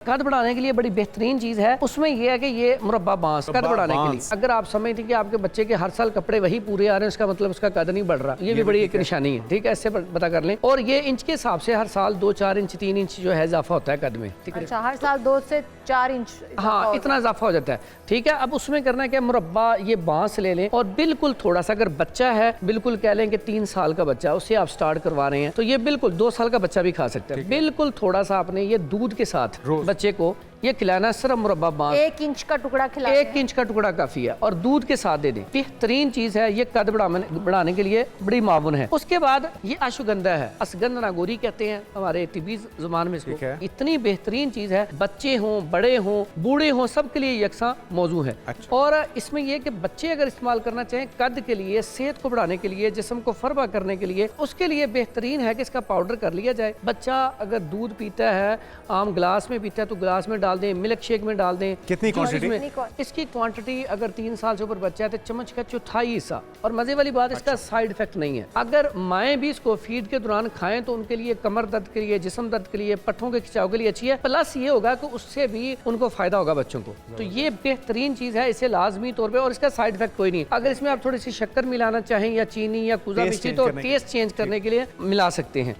कद बढ़ाने के लिए बड़ी बेहतरीन चीज है, उसमें यह है कि ये मुरब्बा बांस कद बढ़ाने के लिए। अगर आप समझते हैं कि आपके बच्चे के हर साल कपड़े वही पूरे आ रहे हैं, उसका मतलब उसका कद नहीं बढ़ रहा, ये भी बड़ी एक निशानी है। ठीक है, इससे पता कर लें। और ये इंच के हिसाब से हर साल 2-4 इंच 3 इंच जो है इजाफा होता है कद में। ठीक है, अच्छा, हर साल 2 से 4 इंच। हाँ, इतना इजाफा हो जाता है। ठीक है, अब उसमें करना है क्या, मुरब्बा ये बांस ले लें और बिल्कुल थोड़ा सा, अगर बच्चा है बिल्कुल कह लें कि 3 साल का बच्चा, उससे आप स्टार्ट करवा रहे हैं तो ये बिल्कुल 2 साल का बच्चा भी खा सकता है। बिल्कुल थोड़ा सा आपने ये दूध के साथ बच्चे को ये खिलाना, सिर्फ मुरब्बा बांस 1 इंच का टुकड़ा खिला, 1 इंच का टुकड़ा काफी है और दूध के साथ दे दें। बेहतरीन चीज है, ये कद बढ़ाने के लिए बड़ी मावन है। उसके बाद ये अश्वगंधा है, असगंध नागौरी कहते हैं हमारे तिब्बती जुबान में इसको। इतनी बेहतरीन चीज है, बच्चे हों बड़े हों बूढ़े हों सबके लिए यकसा मौजू है। अच्छा। और इसमें यह कि बच्चे अगर इस्तेमाल करना चाहें कद के लिए, सेहत को बढ़ाने के लिए, जिस्म को फरबा करने के लिए, उसके लिए बेहतरीन है कि इसका पाउडर कर लिया जाए। बच्चा अगर दूध पीता है, आम गिलास में पीता है तो गिलास में डाल दें, मिल्क शेक में डाल दें। कितनी क्वांटिटी? इसकी क्वांटिटी अगर 3 साल से ऊपर बच्चा है तो चम्मच का 1/4 हिस्सा। और मजे वाली बात, इसका साइड इफेक्ट नहीं है। अगर माएँ भी इसको फीड के दौरान खाएं तो उनके लिए कमर दर्द के लिए, जिस्म दर्द के लिए, पट्ठों के खिंचाव के लिए अच्छी है। प्लस ये होगा कि उससे भी उनको फायदा होगा बच्चों को। तो ये बेहतरीन चीज है, इसे लाजमी तौर पे, और इसका साइड इफेक्ट कोई नहीं। अगर इसमें आप थोड़ी सी शक्कर मिलाना चाहें या चीनी या कुजा मिश्री तो टेस्ट चेंज करने के लिए मिला सकते हैं।